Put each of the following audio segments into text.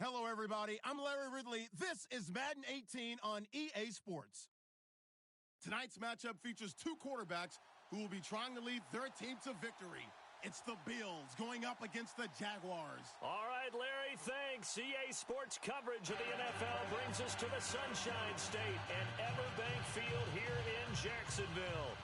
Hello, everybody. I'm Larry Ridley. This is Madden 18 on EA Sports. Tonight's matchup features two quarterbacks who will be trying to lead their team to victory. It's the Bills going up against the Jaguars. All right, Larry, thanks. EA Sports coverage of the NFL brings us to the Sunshine State and Everbank Field here in Jacksonville.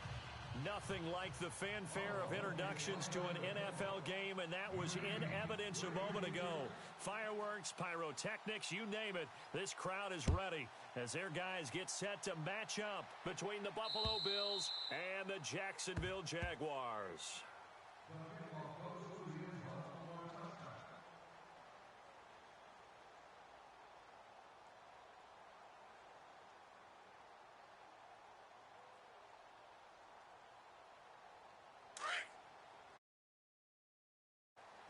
Nothing like the fanfare of introductions to an NFL game, and that was in evidence a moment ago. Fireworks, pyrotechnics, you name it. This crowd is ready as their guys get set to match up between the Buffalo Bills and the Jacksonville Jaguars.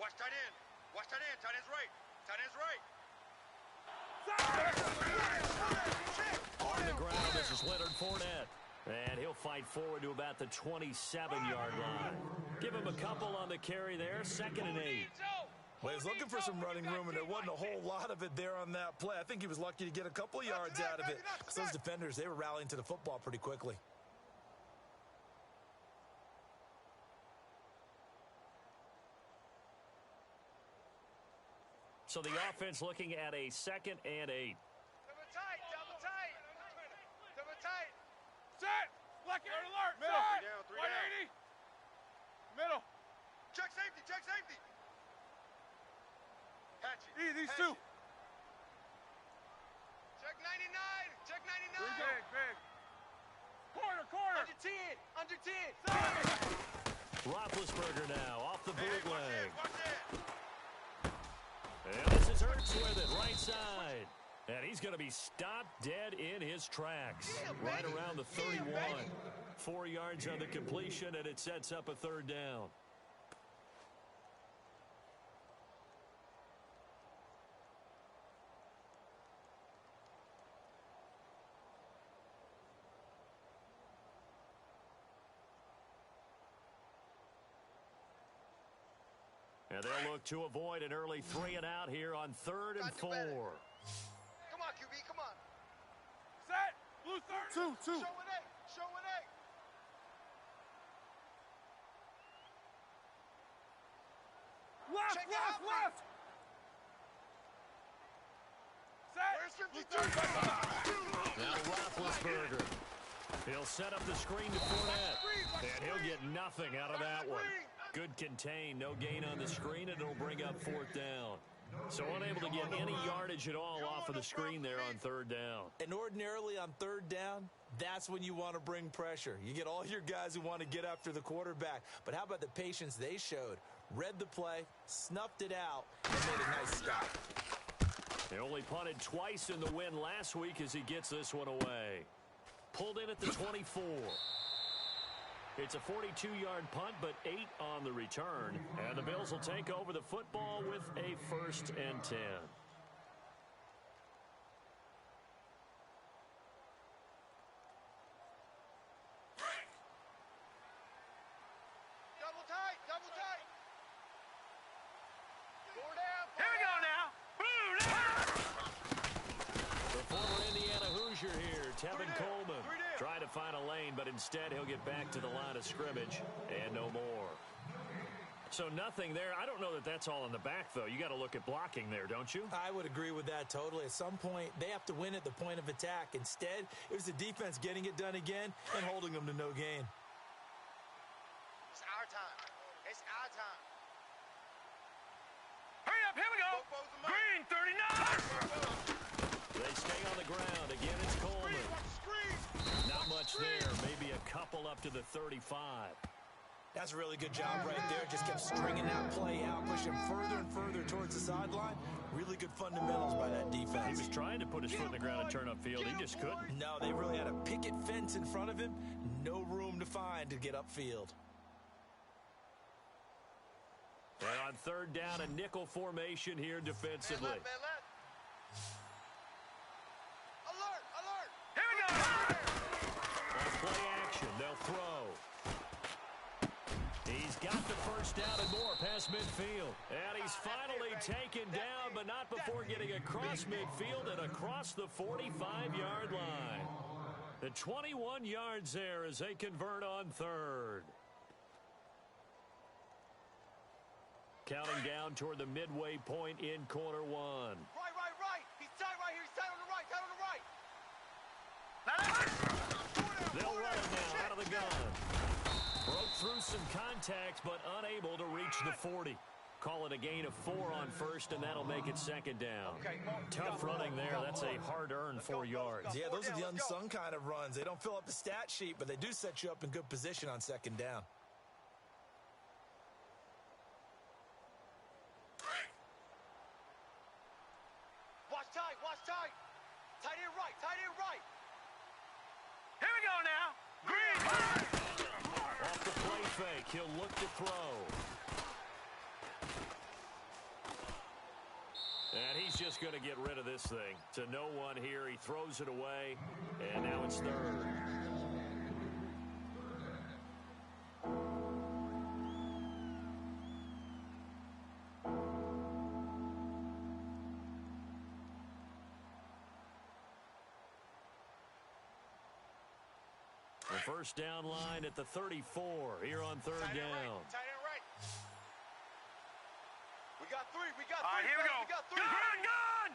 Watch tight end. Watch tight end. Tight end's right. Tight end's right. On the ground, this is Leonard Fournette. And he'll fight forward to about the 27-yard line. Give him a couple on the carry there. 2nd and 8. Well, he was looking for some running room, and there wasn't a whole lot of it there on that play. I think he was lucky to get a couple of yards out of it. Because those defenders, they were rallying to the football pretty quickly. So the offense looking at a 2nd and 8. Double tight. Double tight. Double tight. Set. Lucky alert. Middle. Set. 3 down. 180. Middle. Check safety. Check safety. Hatchet. These two. Check 99. Check 99. Big. Corner. Under 10. Under 10. Roethlisberger now off the bootleg. Watch that. And this is Ertz with it, right side. And he's going to be stopped dead in his tracks. Right around the 31. 4 yards on the completion, and it sets up a 3rd down. And they'll look to avoid an early 3 and out here on 3rd and 4. Come on, QB, come on. Set. Blue 30. Two. Show an 8. Show an 8. Left. Set. Where's 52? Now Roethlisberger. He'll set up the screen to Fournette. And he'll get nothing out of that one. Good contain, no gain on the screen, and it'll bring up 4th down. So unable to get any yardage at all off of the screen there on 3rd down. And ordinarily on 3rd down, that's when you want to bring pressure. You get all your guys who want to get after the quarterback. But how about the patience they showed? Read the play, snuffed it out, and made a nice stop. They only punted twice in the win last week as he gets this one away. Pulled in at the 24. It's a 42-yard punt, but 8 on the return. And the Bills will take over the football with a 1st and 10. Double tight. Four down. Here we go now. The former Indiana Hoosier here, Tevin Coleman, trying to find a lane, but instead he'll get back to the line of scrimmage and no more. So nothing there. I don't know that that's all in the back, though. You got to look at blocking there, don't you? I would agree with that totally. At some point, they have to win at the point of attack. Instead, it was the defense getting it done again and holding them to no gain. It's our time. It's our time. Hurry up. Here we go. Green 39. They stay on the ground. Again, it's Coleman. Not much there. Maybe a couple up to the 35. That's a really good job right there. Just kept stringing that play out, pushing further and further towards the sideline. Really good fundamentals by that defense. He was trying to put his foot in the ground and turn upfield. He just couldn't. No, they really had a picket fence in front of him. No room to find to get upfield. And on 3rd down, a nickel formation here defensively. Man left. Alert. Here we go. On play action, they'll throw. He's got the 1st down and more past midfield. And he's finally taken down, but not before getting across midfield and across the 45-yard line. The 21 yards there as they convert on third. Counting down toward the midway point in quarter one. Right. He's tight right here. He's tight on the right. They'll run it now out of the gun. Broke through some contact, but unable to reach the 40. Call it a gain of 4 on first, and that'll make it second down. Tough running there. That's a hard-earned 4 yards. Yeah, those are the unsung kind of runs. They don't fill up the stat sheet, but they do set you up in good position on second down. Watch tight. Tight end right. Here we go now. Green. Off the play fake, he'll look to throw. And he's just going to get rid of this thing. To no one here, he throws it away, and now it's third. The first down line at the 34 here on third down. Tight end right. We got three. All right, here we go. We got three. Gun!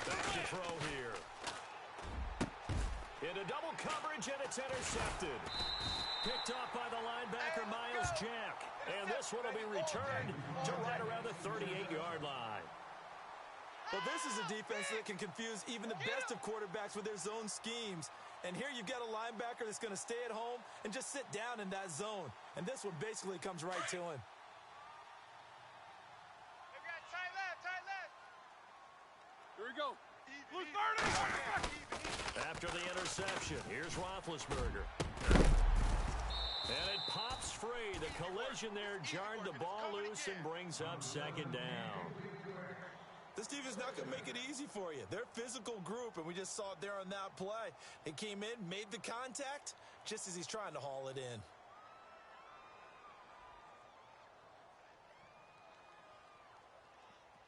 Back to throw here. Into double coverage, and it's intercepted. Picked off by the linebacker, Miles Jack. And this one will be returned to right around the 38-yard line. Well, this is a defense that can confuse even the best of quarterbacks with their zone schemes. And here you've got a linebacker that's going to stay at home and just sit down in that zone. And this one basically comes right to him. Here we go. Blue 30. After the interception, here's Roethlisberger. And it pops free. The collision there jarred the ball loose and brings up second down. This defense not going to make it easy for you. They're a physical group, and we just saw it there on that play. He came in, made the contact, just as he's trying to haul it in.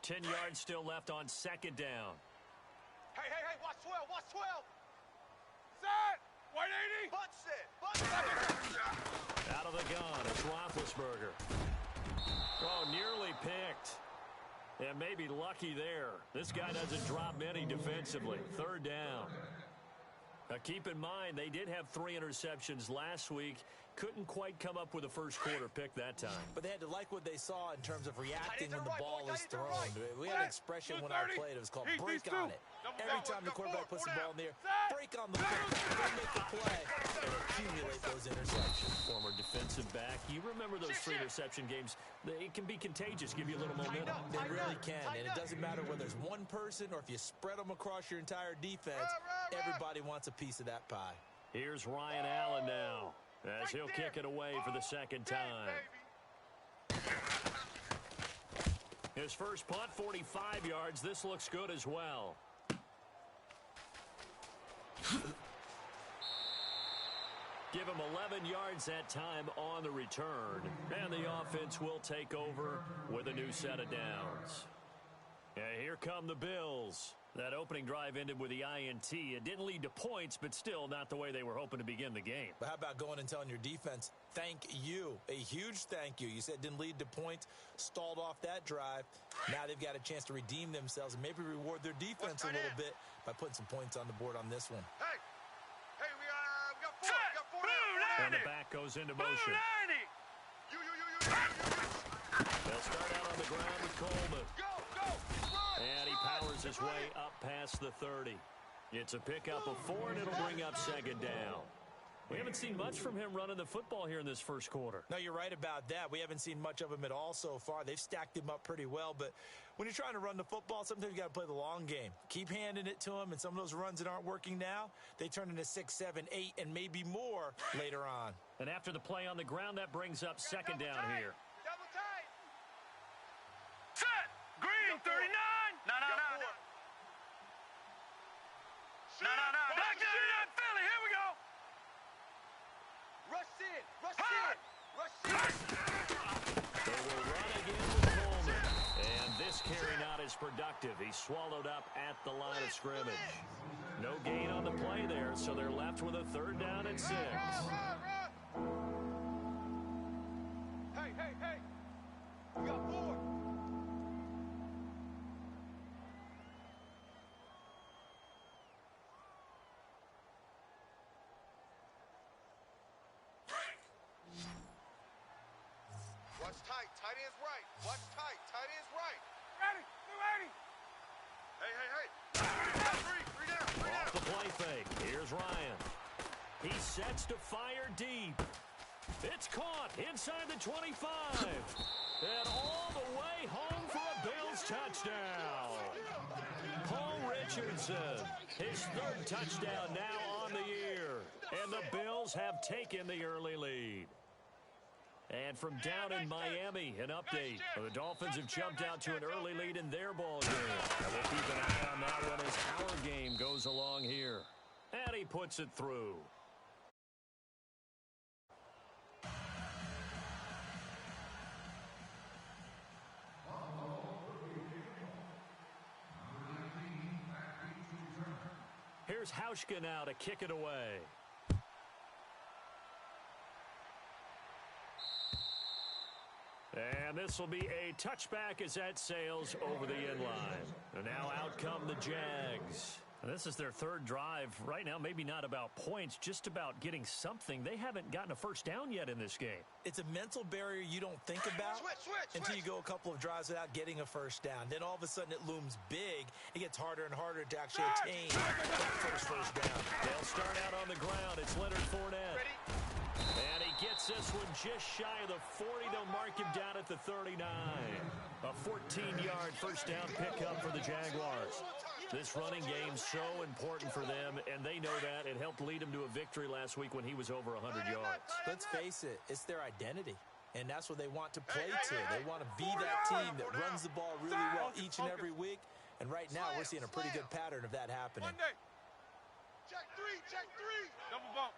Ten yards still left on second down. Hey, watch 12. Set. 180. Bunch it. Out of the gun, it's Roethlisberger. Oh, nearly picked. And maybe lucky there. This guy doesn't drop many defensively. Third down. Now, keep in mind, they did have 3 interceptions last week. Couldn't quite come up with a first quarter pick that time. But they had to like what they saw in terms of reacting when the ball was thrown. We had an expression when I played. It was called break on it. Every time the quarterback puts the ball in the air, break on the football, they make the play, and accumulate those interceptions. Former defensive back. You remember those 3 interception games. It can be contagious, give you a little momentum. They really can, and it doesn't matter whether it's one person or if you spread them across your entire defense. Everybody wants a piece of that pie. Here's Ryan Allen now, as he'll kick it away for the second time. His first punt, 45 yards. This looks good as well. Give him 11 yards that time on the return. And the offense will take over with a new set of downs. And here come the Bills. That opening drive ended with the INT. It didn't lead to points, but still not the way they were hoping to begin the game. But how about going and telling your defense, thank you. A huge thank you. You said it didn't lead to points, stalled off that drive. Now they've got a chance to redeem themselves and maybe reward their defense a little bit by putting some points on the board on this one. Hey, we got 4. We got 4 now. And the back goes into motion. You. They'll start out on the ground with Coleman. Go. And he powers his way up past the 30. It's a pickup of 4, and it'll bring up second down. We haven't seen much from him running the football here in this first quarter. No, you're right about that. We haven't seen much of him at all so far. They've stacked him up pretty well, but when you're trying to run the football, sometimes you got to play the long game. Keep handing it to him, and some of those runs that aren't working now, they turn into 6, 7, 8, and maybe more later on. And after the play on the ground, that brings up second down here. Double tight. Set. Green 39. No. Back to that Philly. Here we go. Rush in. They will run again with productive. He swallowed up at the line of scrimmage. No gain on the play there, so they're left with a 3rd down and 6. Hey, hey, hey. We got 4. Watch tight. Tight end's right. Watch tight. Tight end's right. Ready. Get ready. Hey, hey, hey. Three down. Off the play fake. Here's Ryan. He sets to fire deep. It's caught inside the 25. And all the way home for a Bills touchdown. Paul Richardson, his 3rd touchdown now on the year. And the Bills have taken the early lead. And from down in Miami, an update. The Dolphins have jumped out to an early lead in their ball game. And we'll keep an eye on that one as our game goes along here. And he puts it through. Here's Hauschka now to kick it away. And this will be a touchback as that sails over the end line. And now out come the Jags. And this is their 3rd drive. Right now, maybe not about points, just about getting something. They haven't gotten a first down yet in this game. It's a mental barrier you don't think about until you go a couple of drives without getting a first down. Then all of a sudden it looms big. It gets harder and harder to actually attain that first down. They'll start out on the ground. It's Leonard Fournette. Ready? And he gets this one just shy of the 40. They'll mark him down at the 39. A 14-yard first down pickup for the Jaguars. This running game's so important for them, and they know that. It helped lead him to a victory last week when he was over 100 yards. Let's face it, it's their identity, and that's what they want to play to. They want to be that team that runs the ball really well each and every week, and right now we're seeing a pretty good pattern of that happening. Monday. Check 3. Double bump.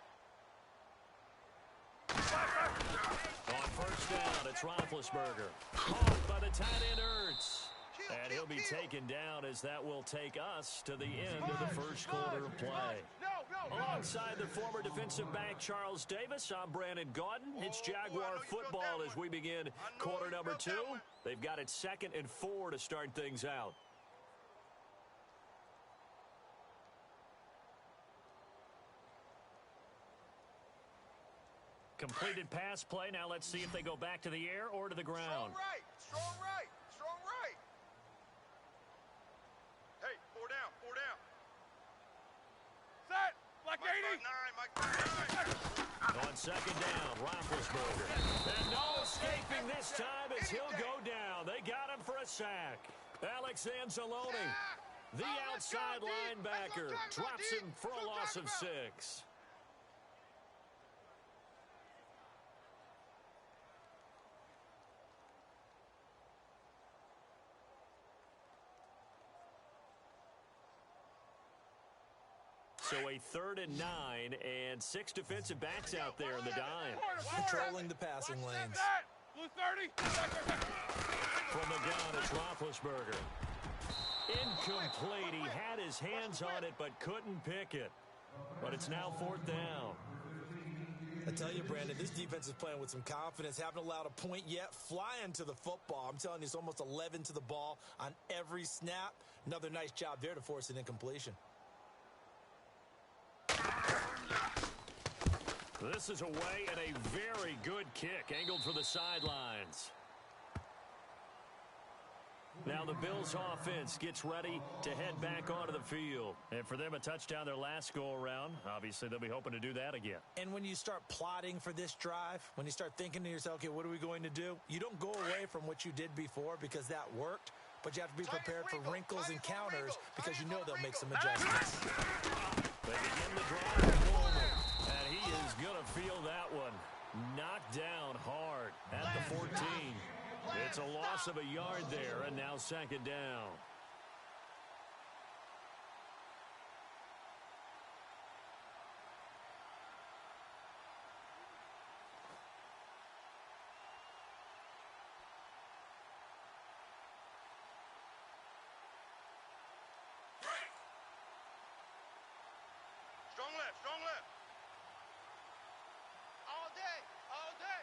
On first down, it's Roethlisberger. Caught by the tight end Ertz. And he'll be taken down as that will take us to the end of the first quarter of play. Alongside the former defensive back Charles Davis, I'm Brandon Gaudin. It's Jaguar football as we begin quarter number 2. They've got it 2nd and 4 to start things out. Completed pass play. Now let's see if they go back to the air or to the ground. Strong right. Hey, 4 down. Set. Like 80. On second down, Roethlisberger. And no escaping this time as he'll go down. They got him for a sack. Alex Anzalone, the outside linebacker, drops him for a loss of 6. So a 3rd and 9, and 6 defensive backs out there in the dime. Controlling the passing lanes. Blue 30. From the gun, it's Roethlisberger. Incomplete. He had his hands on it, but couldn't pick it. But it's now 4th down. I tell you, Brandon, this defense is playing with some confidence. Haven't allowed a point yet. Flying to the football. I'm telling you, it's almost 11 to the ball on every snap. Another nice job there to force an incompletion. This is away and a very good kick, angled for the sidelines. Now the Bills offense gets ready to head back onto the field. And for them, a touchdown their last go-around. Obviously, they'll be hoping to do that again. And when you start plotting for this drive, when you start thinking to yourself, okay, what are we going to do? You don't go away from what you did before because that worked, but you have to be prepared for wrinkles and counters because you know they'll make some adjustments. They begin the drive at Coleman, and he is going to feel that one. Knocked down hard at the 14. It's a loss of a yard there, and now 2nd down. Strong left, strong left. All day, all day.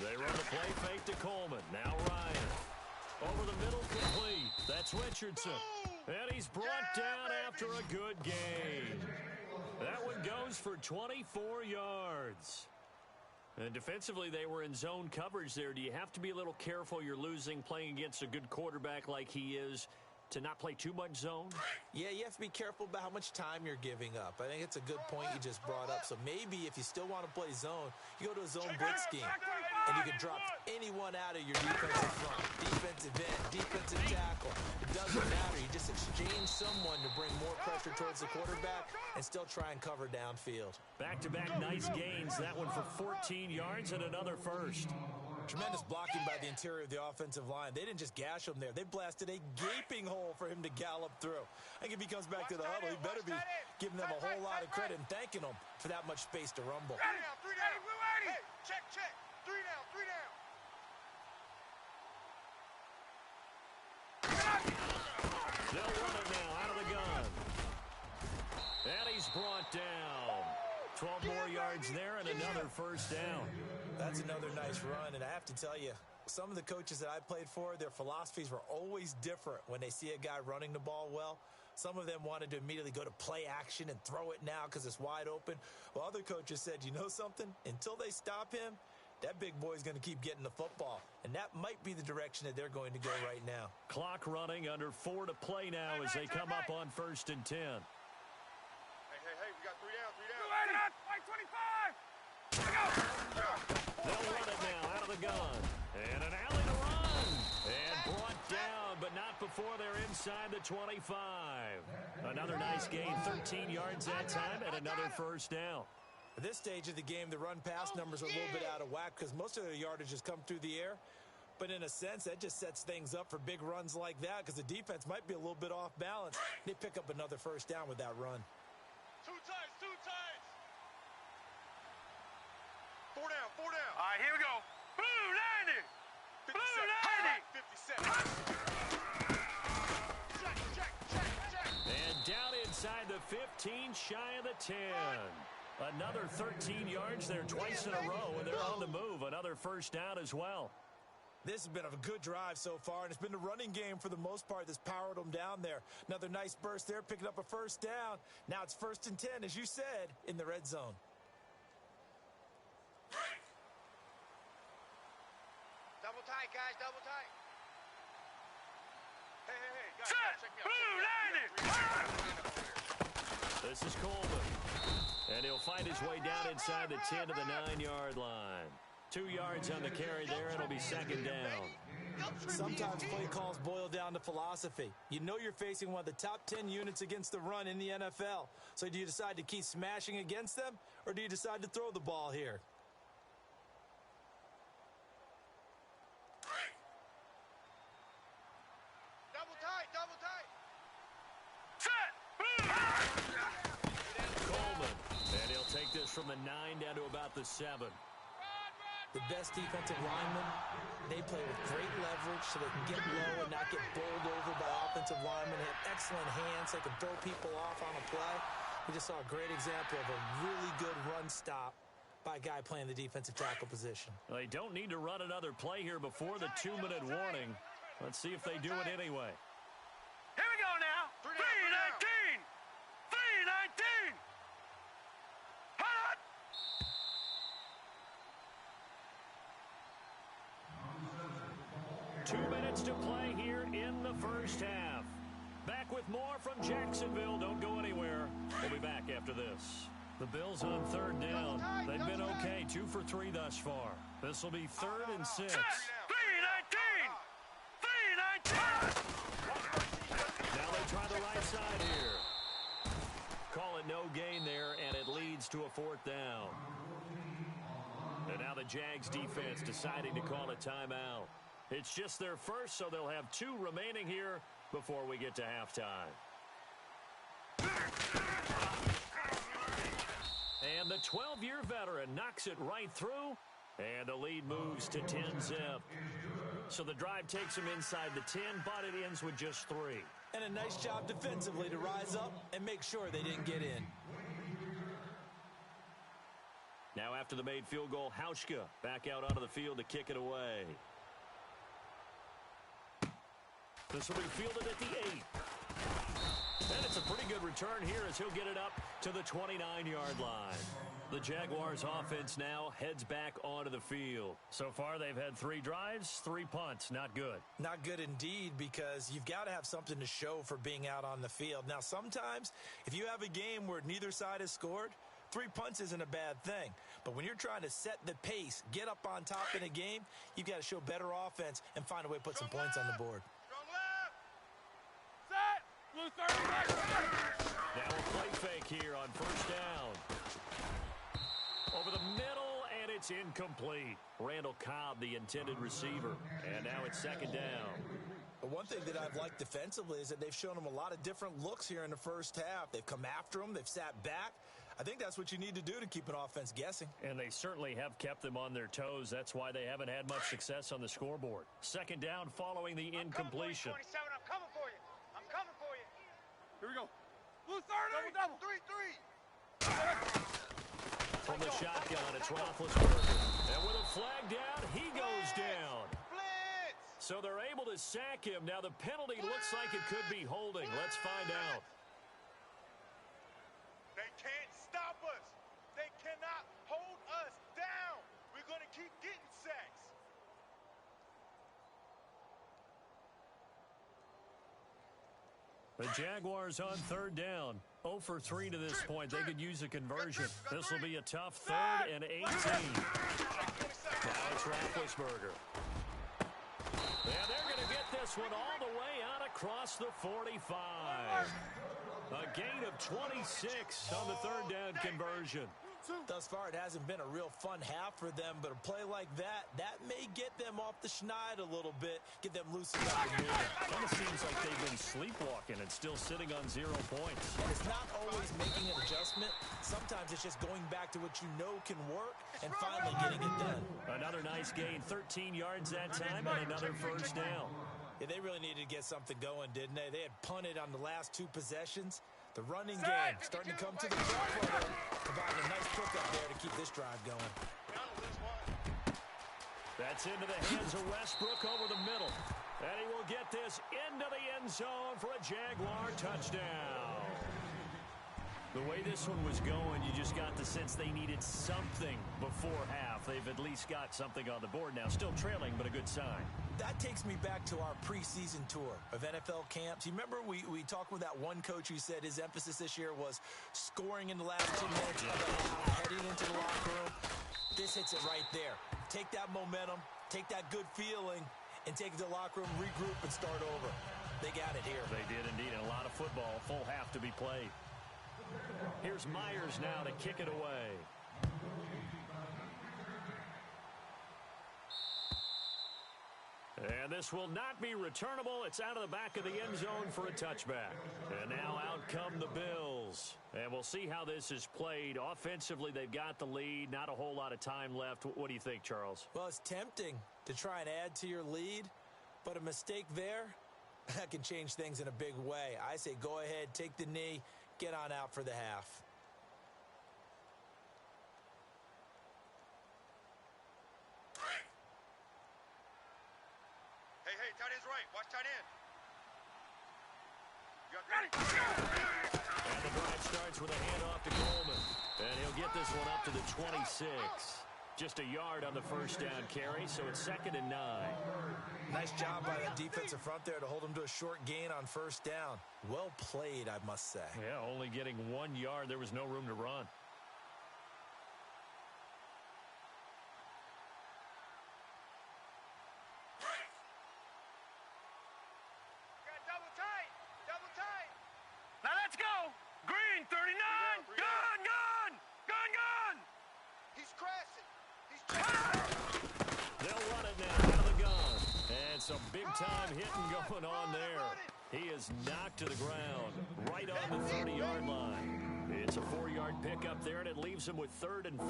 They run the play fake to Coleman. Now Ryan. Over the middle, complete. That's Richardson. And he's brought down after a good gain. That one goes for 24 yards. And defensively, they were in zone coverage there. Do you have to be a little careful you're losing playing against a good quarterback like he is to not play too much zone? Yeah, you have to be careful about how much time you're giving up. I think it's a good point you just brought up. So maybe if you still want to play zone, you go to a zone blitz scheme. And you can drop anyone out of your defensive front, defensive end, defensive tackle. It doesn't matter. You just exchange someone to bring more pressure towards the quarterback and still try and cover downfield. Back-to-back nice gains. That one for 14 yards and another first. Tremendous blocking by the interior of the offensive line. They didn't just gash him there. They blasted a gaping hole for him to gallop through. I think if he comes back to the huddle, he better be giving them a whole lot of credit and thanking them for that much space to rumble. Three down. Hey, check. 3 down, 3 down. They'll run it now out of the gun. And he's brought down. 12 more yards there and another first down. That's another nice run, and I have to tell you, some of the coaches that I played for, their philosophies were always different when they see a guy running the ball well. Some of them wanted to immediately go to play action and throw it now because it's wide open. While other coaches said, you know something? Until they stop him, that big boy's going to keep getting the football. And that might be the direction that they're going to go right now. Clock running, under 4 to play now as they come up on 1st and 10. Hey, we got 3 down, 3 down. 25. They'll run it now out of the gun. And an alley to run. And brought down, but not before they're inside the 25. Another nice gain, 13 yards that time, and another first down. At this stage of the game, the run-pass numbers are a little bit out of whack because most of their yardage has come through the air. But in a sense, that just sets things up for big runs like that because the defense might be a little bit off balance. They pick up another first down with that run. 2 times. 4 down. All right, here we go. Blue 90. 57. And down inside the 15, shy of the 10. Another 13 yards there twice in a row, and they're on the move. Another first down as well. This has been a good drive so far, and it's been the running game for the most part that's powered them down there. Another nice burst there, picking up a first down. Now it's 1st and 10, as you said, in the red zone. Double tight, guys, double tight. Hey, guys, Set. check me out. Blue 90. This is Coleman. And he'll find his way down inside the 10 to the 9-yard line. 2 yards on the carry there, and it'll be 2nd down. Sometimes play calls boil down to philosophy. You know you're facing one of the top 10 units against the run in the NFL. So do you decide to keep smashing against them, or do you decide to throw the ball here? Double tight. Set. Coleman. And he'll take this from the 9 down to about the 7. The best defensive linemen, they play with great leverage so they can get low and not get bowled over by offensive linemen. They have excellent hands. They can throw people off on a play. We just saw a great example of a really good run stop by a guy playing the defensive tackle position. Well, they don't need to run another play here before the 2-minute warning. Let's see if they do it anyway. Here we go now. 319. 319. Hot. 2 minutes to play here in the first half. Back with more from Jacksonville. Don't go anywhere. We'll be back after this. The Bills on 3rd down. They've been okay, 2 for 3 thus far. This will be 3rd and 6. 319. 319. Now they try the right side here. Call it no gain there, and it leads to a 4th down. And now the Jags defense deciding to call a timeout. It's just their first, so they'll have 2 remaining here before we get to halftime. And the 12-year veteran knocks it right through, and the lead moves to 10-zip. So the drive takes them inside the 10, but it ends with just 3. And a nice job defensively to rise up and make sure they didn't get in. Now after the made field goal, Hauschka back out onto the field to kick it away. This will be fielded at the 8. And it's a pretty good return here as he'll get it up to the 29-yard line. The Jaguars offense now heads back onto the field. So far, they've had 3 drives, 3 punts. Not good. Not good indeed, because you've got to have something to show for being out on the field. Now, sometimes, if you have a game where neither side has scored, 3 punts isn't a bad thing. But when you're trying to set the pace, get up on top in a game, you've got to show better offense and find a way to put some points on the board. Now a play fake here on first down. Over the middle, and it's incomplete. Randall Cobb, the intended receiver. And now it's second down. One thing that I've liked defensively is that they've shown them a lot of different looks here in the first half. They've come after them. They've sat back. I think that's what you need to do to keep an offense guessing. And they certainly have kept them on their toes. That's why they haven't had much success on the scoreboard. Second down following the incompletion. I'm coming for you. I'm coming for you. Here we go. Blue 30. Double. 3-3. From the shotgun, it's Roethlisberger. And with a flag down, he goes down. Blitz. So they're able to sack him. Now the penalty looks like it could be holding. Let's find out. They can't stop us. They cannot hold us down. We're going to keep getting sacks. The Jaguars on third down. 0 for 3 to this point. They could use a conversion. This will be a tough 3rd and 18. Now it's Roethlisberger. And they're going to get this one all the way out across the 45. A gain of 26 on the 3rd down conversion. Thus far, it hasn't been a real fun half for them, but a play like that may get them off the schneid a little bit, get them loosened up and moving. Kind of seems like they've been sleepwalking and still sitting on 0 points. And it's not always making an adjustment. Sometimes it's just going back to what you know can work and finally getting it done. Another nice gain, 13 yards that time, and another first down. Yeah, they really needed to get something going, didn't they? They had punted on the last 2 possessions. The running game starting to come to the front for them, providing a nice pickup there to keep this drive going. That's into the hands of Westbrook over the middle. And he will get this into the end zone for a Jaguar touchdown. The way this one was going, you just got the sense they needed something before half. They've at least got something on the board now. Still trailing, but a good sign. That takes me back to our preseason tour of NFL camps. You remember we talked with that one coach who said his emphasis this year was scoring in the last 2 minutes of the half, heading into the locker room. This hits it right there. Take that momentum, take that good feeling, and take it to the locker room, regroup, and start over. They got it here. They did indeed, and a lot of football, full half to be played. Here's Myers now to kick it away. And this will not be returnable. It's out of the back of the end zone for a touchback. And now out come the Bills. And we'll see how this is played. Offensively, they've got the lead. Not a whole lot of time left. What do you think, Charles? Well, it's tempting to try and add to your lead, but a mistake there, that can change things in a big way. I say go ahead, take the knee, get on out for the half. Hey, tight end's right. Watch tight end. And the drive starts with a handoff to Coleman. And he'll get this one up to the 26. Just a yard on the first down carry, so it's 2nd and 9. Nice job by that defensive front there to hold him to a short gain on first down. Well played, I must say. Yeah, only getting 1 yard. There was no room to run. Double tight. Now let's go. Green 39. Gun. He's crashing. They'll run it now out of the gun. And some big-time hitting going on there. He is knocked to the ground right on the 30-yard line. It's a 4-yard pickup there, and it leaves him with 3rd and 5.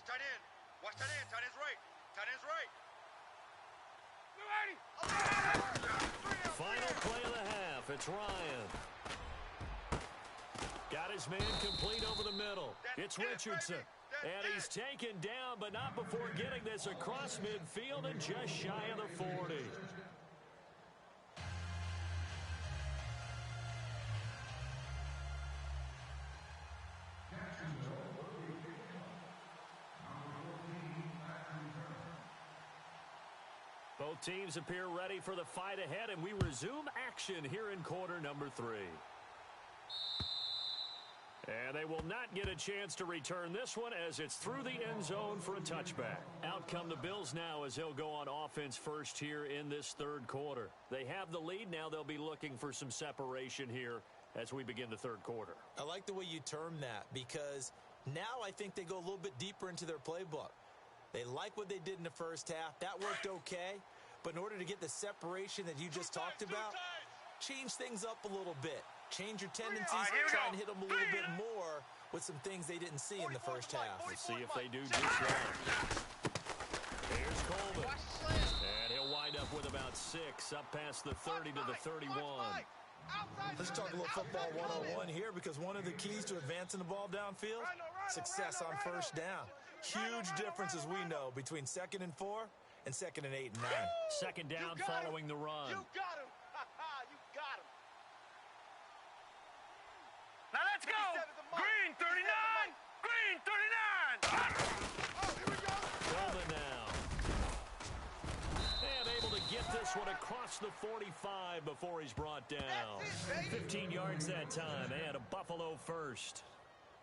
Watch tight end. Watch tight end. Tight end's right. Tight end's right. Final play of the half. It's Ryan. Got his man complete over the middle. It's Richardson. And he's taken down, but not before getting this across midfield and just shy of the 40. Both teams appear ready for the fight ahead, and we resume action here in quarter number 3. And they will not get a chance to return this one as it's through the end zone for a touchback. Out come the Bills now as they'll go on offense first here in this third quarter. They have the lead. Now they'll be looking for some separation here as we begin the third quarter. I like the way you term that because now I think they go a little bit deeper into their playbook. They like what they did in the first half. That worked okay. But in order to get the separation that you just talked about, change things up a little bit. Change your tendencies, try and hit them a little bit more with some things they didn't see in the first half. Let's see if they do just that. Here's Coleman. And he'll wind up with about 6 up past the 30 to the 31. Let's talk a little football 101 here because one of the keys to advancing the ball downfield, success on first down. Huge difference, as we know, between 2nd and 4 and 2nd and 8 and 9. Second down following the run. You got him. You got him. Now let's go. Green 39. Green 39. Oh, here we go. Coleman now. And able to get this one across the 45 before he's brought down. 15 yards that time and a Buffalo first.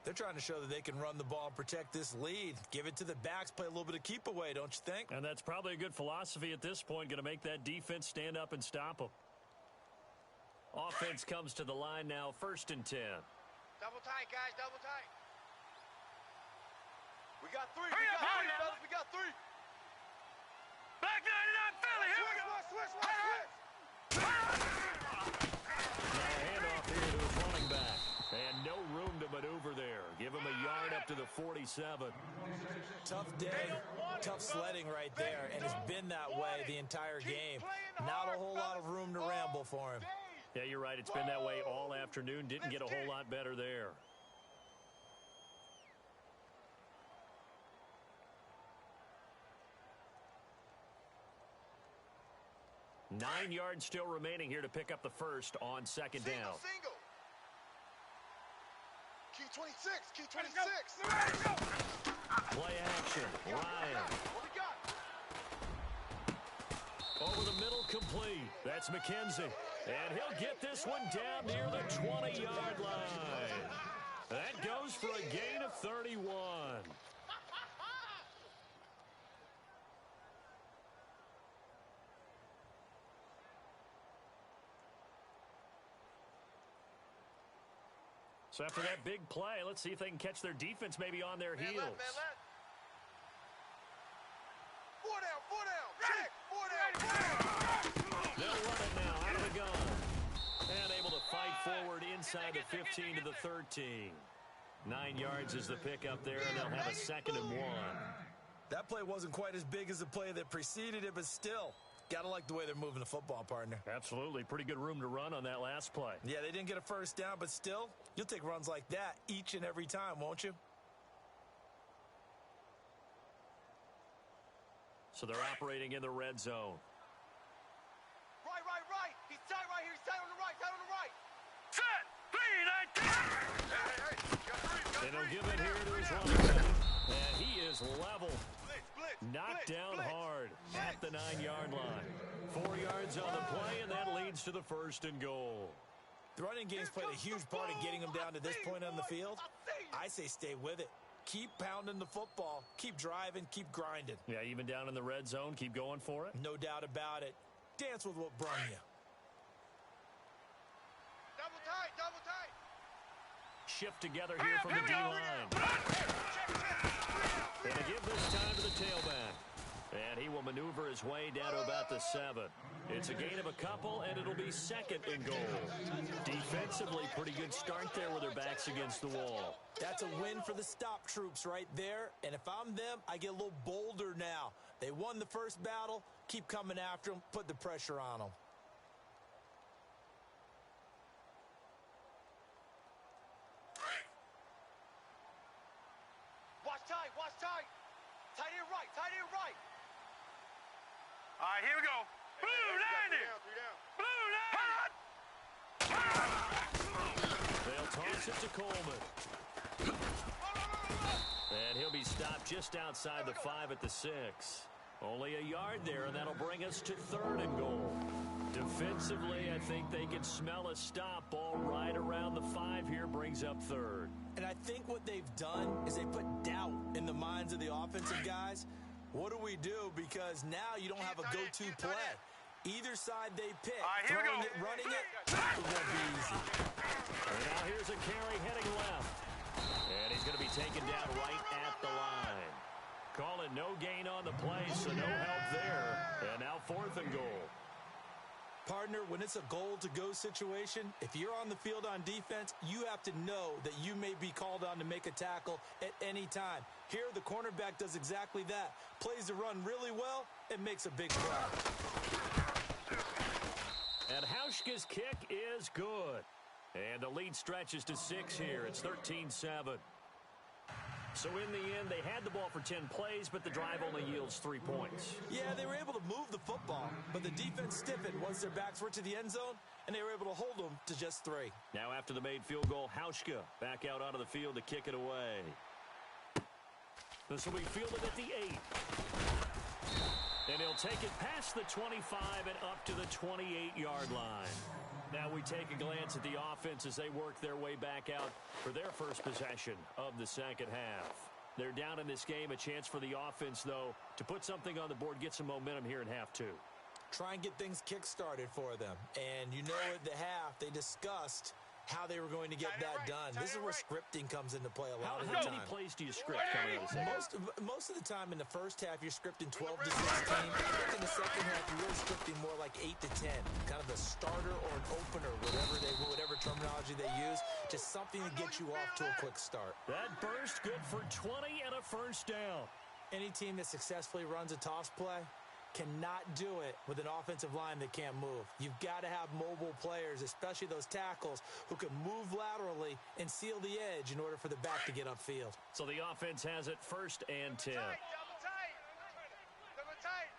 They're trying to show that they can run the ball and protect this lead. Give it to the backs, play a little bit of keep away, don't you think? And that's probably a good philosophy at this point, going to make that defense stand up and stop them. Offense comes to the line now, 1st and 10. Double tight, guys. Double tight. We got 3. Hurry up, Fellas. We got 3. Black 99 Philly. Here we go. Switch. Now a handoff here to his running back. And no room to maneuver there. Give him a yard up to the 47. Tough day, tough sledding right there, and it's been that way the entire game. Not a whole lot of room to ramble for him. Yeah, you're right. It's been that way all afternoon. Didn't get a whole lot better there. Nine yards still remaining here to pick up the first on second down. Single. Key 26. Key 26. Play action. Ryan. What we got? Over the middle, complete. That's McKenzie. And he'll get this one down near the 20-yard line. That goes for a gain of 31. So after that big play, let's see if they can catch their defense maybe on their heels. Man left. 4 down. Check. 4 down. They'll run it now out of the gun. And able to fight forward inside the 15 to the 13. 9 yards is the pickup there, and they'll have a 2nd and 1. That play wasn't quite as big as the play that preceded it, but still, got to like the way they're moving the football, partner. Absolutely. Pretty good room to run on that last play. Yeah, they didn't get a first down, but still, you'll take runs like that each and every time, won't you? So they're operating in the red zone. Right. He's tight right here. He's tight on the right. Set. 3, 19. And he'll give it here to his running back. And he is level. Knocked down hard at the 9-yard line. 4 yards on the play, and that leads to the 1st and goal. The running game's played a huge part in getting them down to this point on the field. I say stay with it. Keep pounding the football. Keep driving. Keep grinding. Yeah, even down in the red zone, keep going for it. No doubt about it. Dance with what brung you. Double tight. Shift together here from the D-line. And to give this time to the tailback. And he will maneuver his way down to about the 7. It's a gain of a couple, and it'll be second and goal. Defensively, pretty good start there with their backs against the wall. That's a win for the stop troops right there. And if I'm them, I get a little bolder now. They won the first battle. Keep coming after them. Put the pressure on them. Watch tight, watch tight. Tight end right, tight end right. All right, here we go. They'll toss it to Coleman. And he'll be stopped just outside the 5 at the 6. Only a yard there, and that'll bring us to 3rd and goal. Defensively, I think they can smell a stop. Ball right around the 5 here brings up 3rd. And I think what they've done is they put doubt in the minds of the offensive guys. What do we do? Because now you don't have a go-to play. Either side they pick, throwing it, running it, it won't be easy. And now here's a carry heading left. And he's going to be taken down right at the line. Call it no gain on the play, so no help there. And now 4th and goal. Partner, when it's a goal-to-go situation, if you're on the field on defense, you have to know that you may be called on to make a tackle at any time. Here, the cornerback does exactly that. Plays the run really well and makes a big play. And Hauschka's kick is good. And the lead stretches to 6 here. It's 13-7. So in the end, they had the ball for 10 plays, but the drive only yields 3 points. Yeah, they were able to move the football, but the defense stiffened once their backs were to the end zone, and they were able to hold them to just 3. Now after the made field goal, Hauschka back out onto the field to kick it away. This will be fielded at the 8. And he'll take it past the 25 and up to the 28-yard line. Now we take a glance at the offense as they work their way back out for their first possession of the second half. They're down in this game. A chance for the offense, though, to put something on the board, get some momentum here in half 2. Try and get things kick-started for them. And you know at the half, they discussed how they were going to get that done. This is where scripting comes into play a lot of the time. How many plays do you script coming out of the second? Most of the time in the first half, you're scripting 12 to 16. I think in the second half, you're really scripting more like 8 to 10. Kind of a starter or an opener, whatever terminology they use. Just something to get you off to a quick start. That burst good for 20 and a first down. Any team that successfully runs a toss play cannot do it with an offensive line that can't move. You've got to have mobile players, especially those tackles, who can move laterally and seal the edge in order for the back to get upfield. So the offense has it 1st and 10. Double tight. Double tight.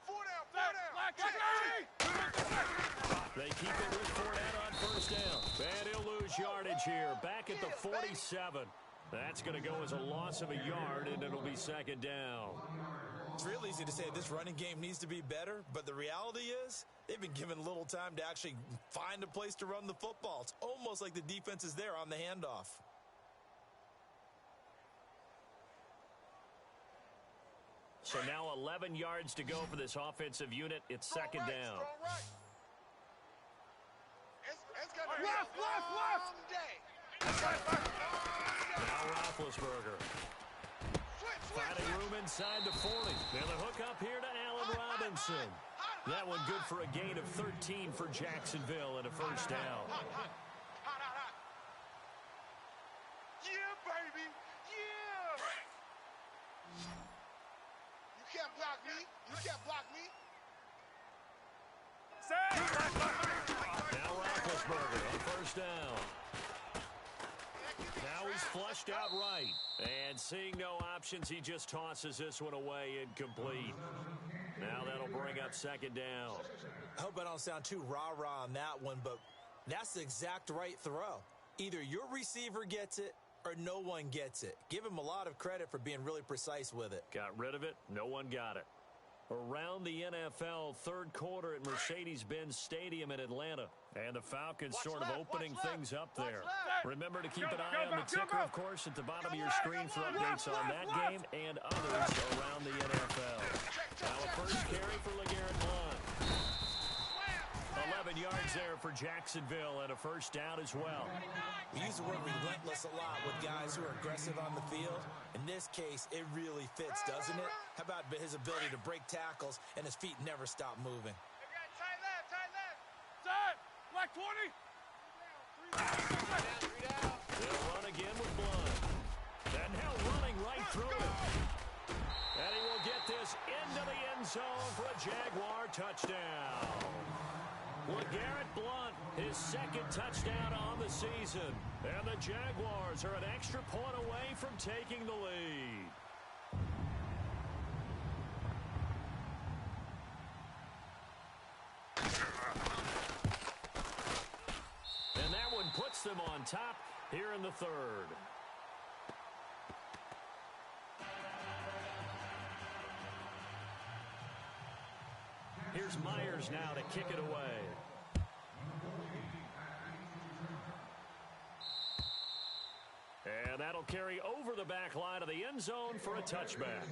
4 down. They keep it with Fournette on first down. And he'll lose yardage here. Back at the 47. That's going to go as a loss of a yard, and it'll be second down. It's real easy to say this running game needs to be better, but the reality is they've been given little time to actually find a place to run the football. It's almost like the defense is there on the handoff. So now 11 yards to go for this offensive unit. It's second down. It's going to be a long day. Now Roethlisberger. Finding room inside the 40. Now the hook up here to Allen Robinson. That one good for a gain of 13 for Jacksonville and a first down. Yeah, baby. Yeah. You can't block me. You can't block me. Now Roethlisberger on first down. Now he's flushed out right. And seeing no options, he just tosses this one away incomplete. Now that'll bring up second down. I hope I don't sound too rah-rah on that one, but that's the exact right throw. Either your receiver gets it or no one gets it. Give him a lot of credit for being really precise with it. Got rid of it. No one got it. Around the NFL, third quarter at Mercedes-Benz Stadium in Atlanta. And the Falcons sort of opening things up there. Remember to keep an eye on the ticker, of course, at the bottom of your screen for updates on that game and others around the NFL. Now a first carry for LeGarrette Blount. 7 yards there for Jacksonville and a first down as well. We use the word relentless a lot with guys who are aggressive on the field. In this case, it really fits, doesn't it? How about his ability to break tackles and his feet never stop moving? Tight left, tight left. Time. Black 20. They'll run again with Blunt. And now running right through it. And he will get this into the end zone for a Jaguar touchdown. LeGarrette Blunt, his second touchdown on the season. And the Jaguars are an extra point away from taking the lead. And that one puts them on top here in the third. Here's Myers now to kick it away. And that'll carry over the back line of the end zone for a touchback.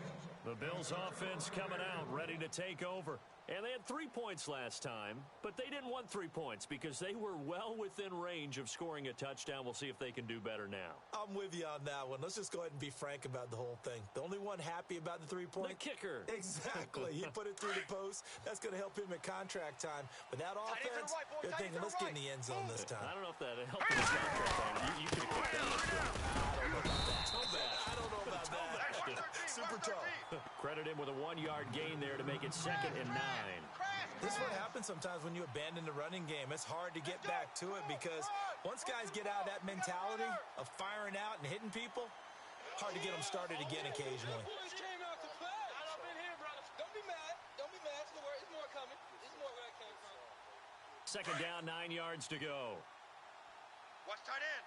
The Bills offense coming out, ready to take over. And they had 3 points last time, but they didn't want 3 points because they were well within range of scoring a touchdown. We'll see if they can do better now. I'm with you on that one. Let's just go ahead and be frank about the whole thing. The only one happy about the 3-point? The kicker. Exactly. He put it through the post. That's going to help him at contract time. But that offense, they're thinking, let's get in the end zone this time. I don't know if that helped him at contract time. You could have kicked that. I don't know about that. Super tough. Credit him with a 1-yard gain there to make it 2nd and 9. This is what happens sometimes when you abandon the running game. It's hard to get back to it because once guys get out of that mentality of firing out and hitting people, hard to get them started again occasionally. Don't be mad. Don't be mad. It's more coming. It's more where I came from. 2nd down, 9 yards to go. Watch tight end.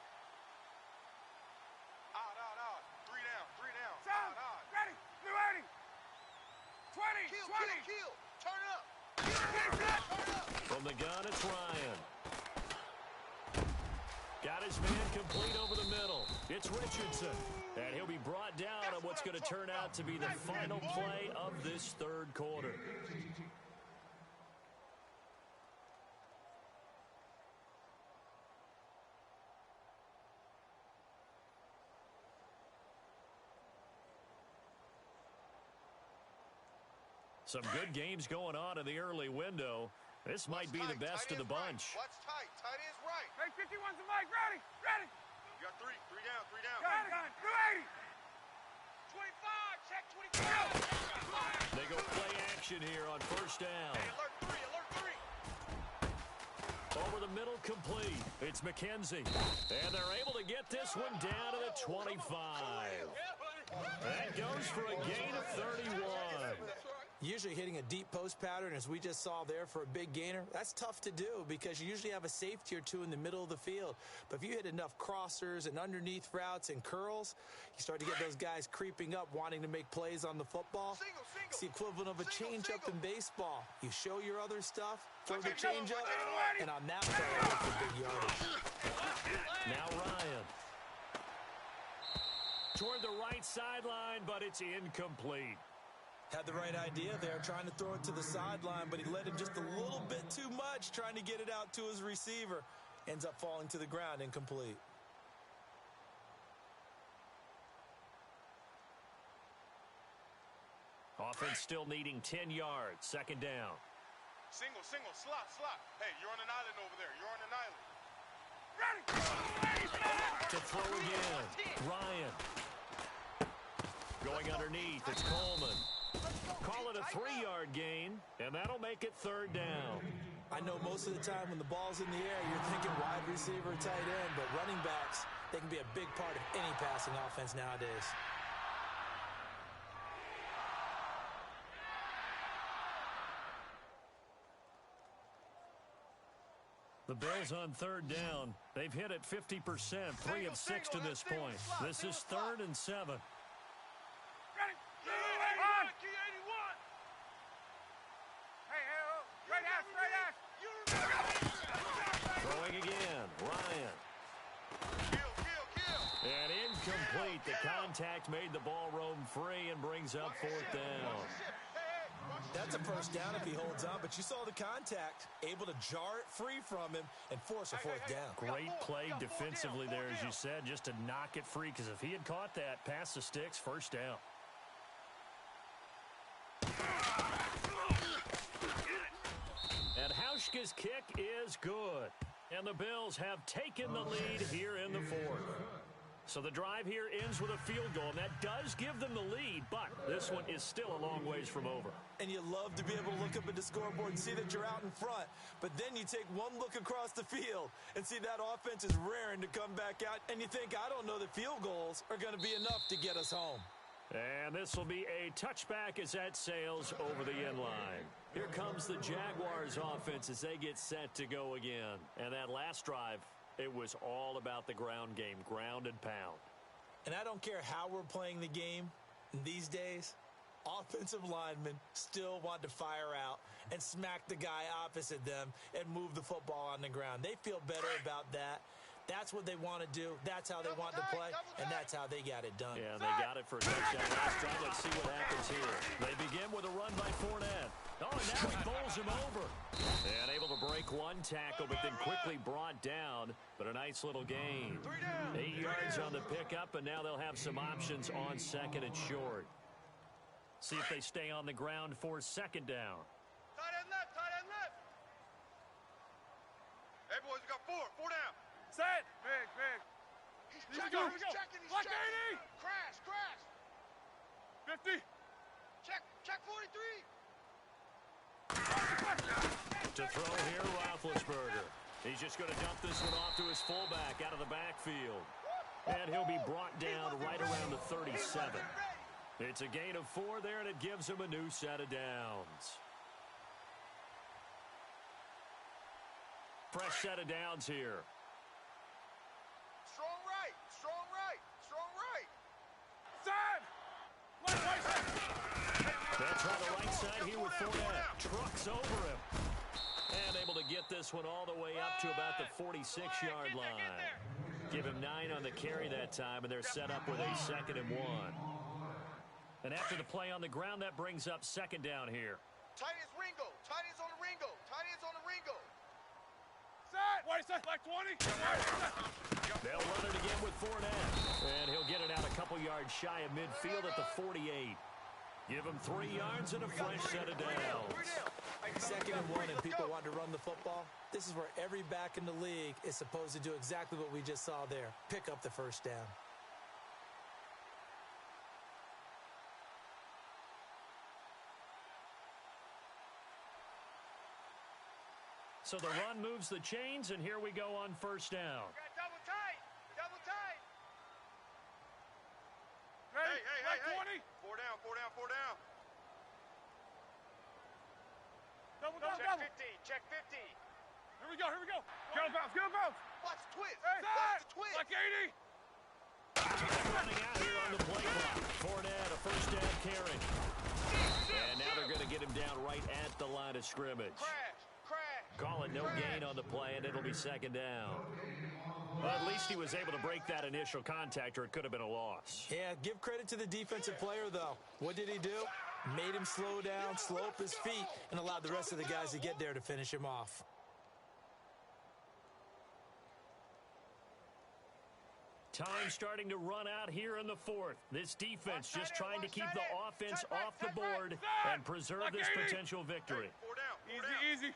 Out. 3 down. Sam, ready, new 80. 20, Kill. Turn up. From the gun, it's Ryan. Got his man complete over the middle. It's Richardson. And he'll be brought down on what's going to turn out to be the final play of this third quarter. Some good games going on in the early window. This might be the best of the bunch. Watch tight. Tight end's right. Hey, 51's the mic, ready. You got 3 down. Gun, new 80. 25, check 25. They go play action here on first down. Hey, alert 3. Over the middle, complete. It's McKenzie. And they're able to get this one down to the 25. That goes for a gain of 31. Usually hitting a deep post pattern, as we just saw there for a big gainer, that's tough to do because you usually have a safety or two in the middle of the field. But if you hit enough crossers and underneath routes and curls, you start to get those guys creeping up, wanting to make plays on the football. It's the equivalent of a changeup in baseball. You show your other stuff, throw the changeup, and on that play, I get the big yardage. Now Ryan. Toward the right sideline, but it's incomplete. Had the right idea there, trying to throw it to the sideline, but he led him just a little bit too much, trying to get it out to his receiver. Ends up falling to the ground, incomplete. Offense still needing 10 yards. 2nd down. Single, slot. Hey, you're on an island over there. To throw again. Ryan. Going underneath, it's Coleman. Call it a 3-yard gain, and that'll make it 3rd down. I know most of the time when the ball's in the air, you're thinking wide receiver, tight end, but running backs, they can be a big part of any passing offense nowadays. The Bills on 3rd down. They've hit it 50%, 3 of 6 to this point. This is 3rd and 7. Throwing again, Ryan. And incomplete. The contact made the ball roam free and brings up 4th down. That's a first down if he holds on, but you saw the contact. Able to jar it free from him and force a fourth down. Great play defensively there, as you said, just to knock it free, because if he had caught that, pass the sticks, first down. And Hauschka's kick is good. And the Bills have taken the lead here in the fourth. So the drive here ends with a field goal, and that does give them the lead, but this one is still a long ways from over. And you love to be able to look up at the scoreboard and see that you're out in front, but then you take one look across the field and see that offense is raring to come back out, and you think, I don't know that field goals are going to be enough to get us home. And this will be a touchback as that sails over the end line. Here comes the Jaguars offense as they get set to go again. And that last drive, it was all about the ground game, ground and pound. And I don't care how we're playing the game these days, offensive linemen still want to fire out and smack the guy opposite them and move the football on the ground. They feel better about that. That's what they want to do. That's how they want to play, and that's how they got it done. Yeah, they got it for a touchdown last drive. Let's see what happens here. They begin with a run by Fournette. Oh, and now he bowls him over. And able to break one tackle, but then quickly brought down. But a nice little gain. 8 yards on the pickup, and now they'll have some options on second and short. See if they stay on the ground for second down. Tight end left, tight end left. Hey, boys, we got four down. Set. Big. He's checking, he's checking. Black 80. Crash. 50. Check 43. To throw here, Roethlisberger. He's just going to dump this one off to his fullback out of the backfield. And he'll be brought down right around the 37. It's a gain of 4 there, and it gives him a new set of downs. Fresh set of downs here. Strong right. Set. They'll try the right side here with Fournette. Trucks over him. And able to get this one all the way up to about the 46-yard line. Give him 9 on the carry that time, and they're set up with a 2nd and 1. And after the play on the ground, that brings up second down here. Tight is Ringo. Tight is on the Ringo. Set. Black 20. They'll run it again with Fournette. And he'll get it out a couple yards shy of midfield at the 48. Give him 3 yards and a fresh set of downs. 2nd and 1 and people want to run the football. This is where every back in the league is supposed to do exactly what we just saw there. Pick up the first down. So the run moves the chains, and here we go on first down. Double tight. Hey. 20. 4 down. Double. Check 50. Here we go. Get on bounce. Watch the twist. Hey. Watch the twist. Black 80. Running out here on the play clock. Fournette, a first down carry. And now they're going to get him down right at the line of scrimmage. Crash. Call it no gain on the play, and it'll be second down. Well, at least he was able to break that initial contact, or it could have been a loss. Yeah, give credit to the defensive player, though. What did he do? Made him slow down, slow up his feet, and allowed the rest of the guys to get there to finish him off. Time starting to run out here in the fourth. This defense just trying to keep the offense off the board and preserve this potential victory. 4 down. Easy.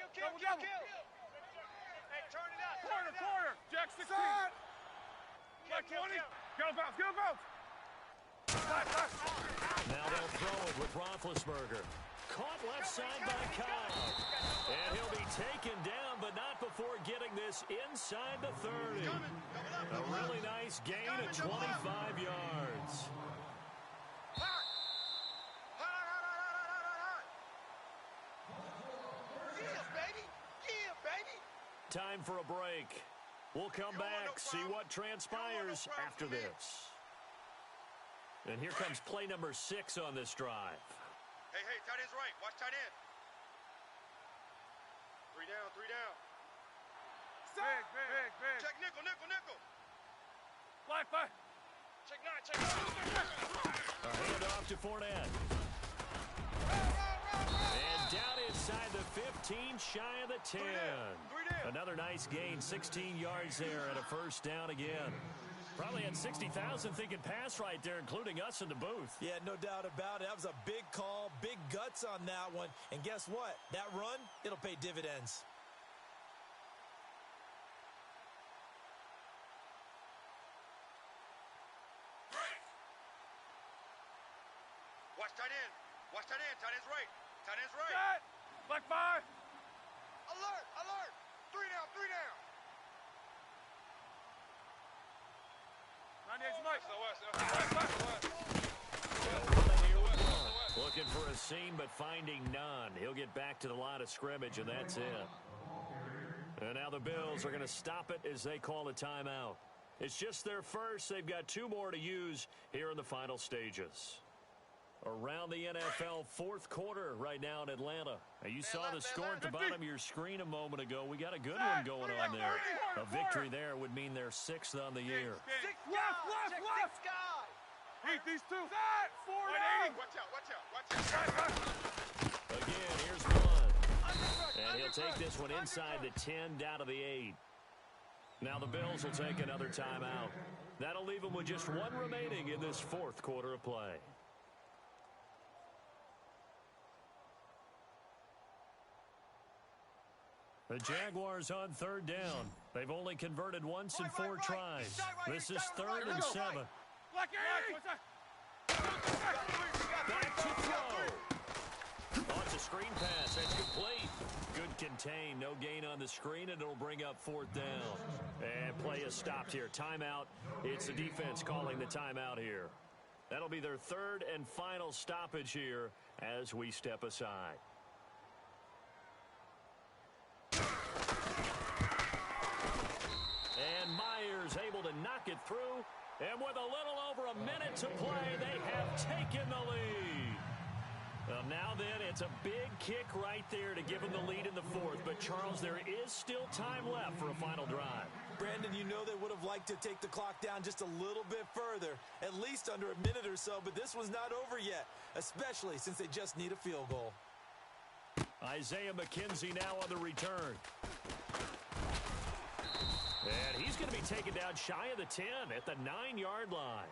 Kill. Hey, turn it out. Quarter. Jack 16. Black 20. Get on bounce. Now they'll throw it with Roethlisberger. Caught left side by Kyle. And he'll be taken down, but not before getting this inside the 30. A really nice gain of 25 yards. Time for a break. We'll come back, see what transpires after this. And here comes play number 6 on this drive. Hey, tight end's right. Watch tight end. 3 down. Big. Check nickel. Black. Check 9. A handoff to Fournette. And down inside the 15, shy of the 10. Another nice gain, 16 yards there and a first down again. Probably had 60,000 thinking pass right there, including us in the booth. Yeah, no doubt about it. That was a big call, big guts on that one. And guess what? That run, it'll pay dividends. Watch tight end. Watch tight end. Tight end's right. Tight end's right. Set. Black 5. Alert. Alert. 3 down. 3 down. 98's Mike. Looking for a seam, but finding none. He'll get back to the line of scrimmage, and that's it. And now the Bills are going to stop it as they call a timeout. It's just their first. They've got 2 more to use here in the final stages. Around the NFL fourth quarter right now in Atlanta. Now you saw the score at the bottom of your screen a moment ago. We got a good one going on there. A victory there would mean they're 6th on the year. Left. Heat these 2. Set. 4 down. Watch out. Again, here's one. And he'll take this one inside the 10 down to the 8. Now the Bills will take another timeout. That'll leave them with just 1 remaining in this fourth quarter of play. The Jaguars on 3rd down. They've only converted once in 4 tries. This is 3rd and 7. Back to throw. Oh, it's a screen pass. That's complete. Good contain. No gain on the screen, and it'll bring up 4th down. And play is stopped here. Timeout. It's the defense calling the timeout here. That'll be their 3rd and final stoppage here as we step aside. And Myers able to knock it through. And with a little over a minute to play, they have taken the lead. Well, now then, it's a big kick right there to give them the lead in the 4th. But, Charles, there is still time left for a final drive. Brandon, you know they would have liked to take the clock down just a little bit further, at least under a minute or so. But this one's not over yet, especially since they just need a field goal. Isaiah McKenzie now on the return. And he's going to be taken down shy of the 10 at the 9-yard line.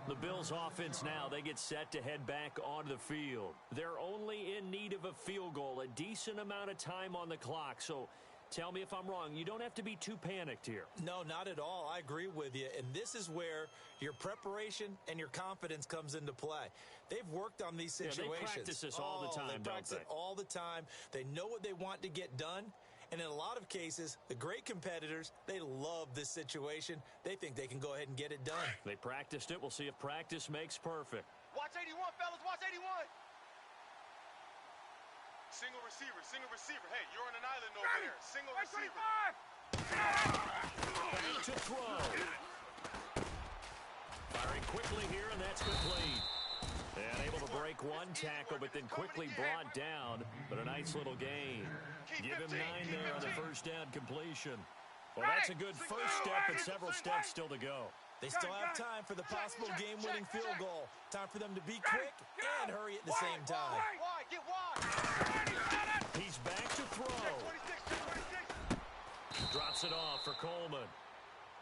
The Bills offense now, they get set to head back onto the field. They're only in need of a field goal, a decent amount of time on the clock. So tell me if I'm wrong. You don't have to be too panicked here. No, not at all. I agree with you. And this is where your preparation and your confidence comes into play. They've worked on these situations. Yeah, they practice this all the time, they practice it all the time. They know what they want to get done. And in a lot of cases, the great competitors, they love this situation. They think they can go ahead and get it done. They practiced it. We'll see if practice makes perfect. Watch 81, fellas. Watch 81. Single receiver. Hey, you're on an island over there. Single receiver. Back to throw. Firing quickly here, and that's complete. And able to break one tackle, but then quickly brought down. But a nice little gain. Give him 9 there on the first down completion. Well, that's a good first step, but several steps still to go. They still have time for the possible game-winning field goal. Time for them to be quick and hurry at the same time. Get wide. He's back to throw. Drops it off for Coleman.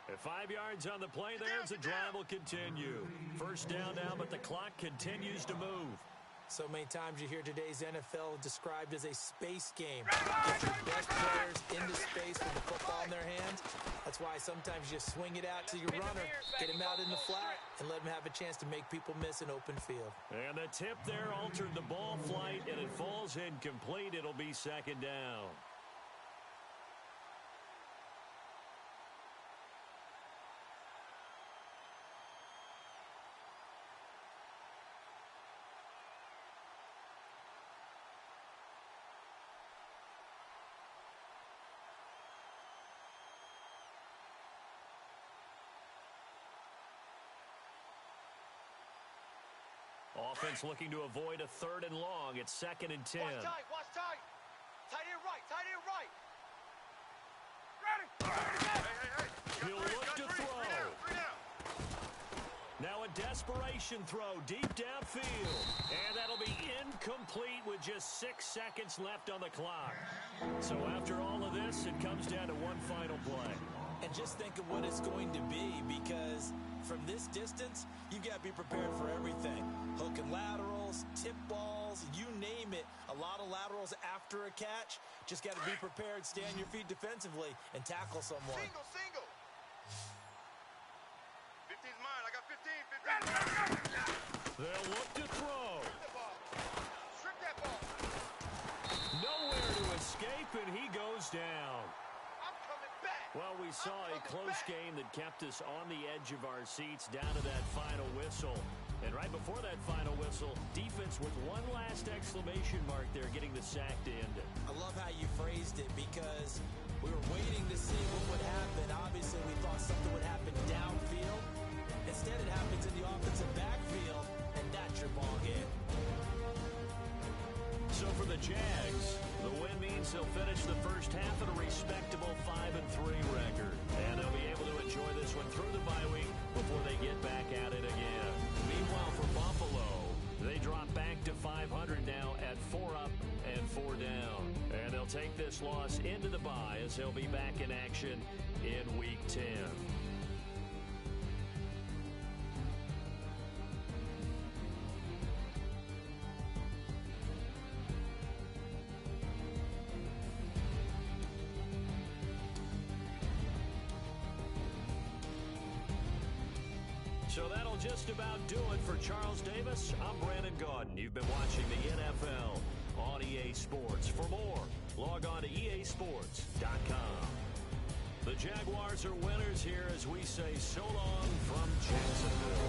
At 5 yards on the play there, as the drive will continue. First down now, but the clock continues to move. So many times you hear today's NFL described as a space game. Get your best players into space with the football in their hands. That's why sometimes you swing it out to your runner, get him out in the flat, and let him have a chance to make people miss an open field. And the tip there altered the ball flight, and it falls incomplete. It'll be 2nd down. Offense looking to avoid a 3rd and long. It's 2nd and 10. Watch tight. Tight end right. Hey. He'll look to throw. 3 down. Now a desperation throw deep downfield. And that'll be incomplete with just 6 seconds left on the clock. So after all of this, it comes down to one final play. And just think of what it's going to be, because from this distance, you've got to be prepared for everything. Hook and laterals, tip balls, you name it. A lot of laterals after a catch. Just got to be prepared, stay on your feet defensively, and tackle someone. Single. 15's mine. I got 15. They'll look to throw. Strip that ball. Nowhere to escape, and he goes down. I'm coming back. Well, we saw a close game that kept us on the edge of our seats down to that final whistle. And right before that final whistle, defense with one last exclamation mark there, getting the sack to end it. I love how you phrased it, because we were waiting to see what would happen. Obviously, we thought something would happen downfield. Instead, it happens in the offensive backfield, and that's your ball game. So for the Jags, the win means they'll finish the first half at a respectable 5-3 record. And they'll be able to enjoy this one through the bye week before they get back at it again. Meanwhile, for Buffalo, they drop back to 500 now at 4 up and 4 down. And they'll take this loss into the bye as they'll be back in action in Week 10. So that'll just about do it for Charles Davis. I'm Brandon Gaudin. You've been watching the NFL on EA Sports. For more, log on to easports.com. The Jaguars are winners here as we say so long from Jacksonville.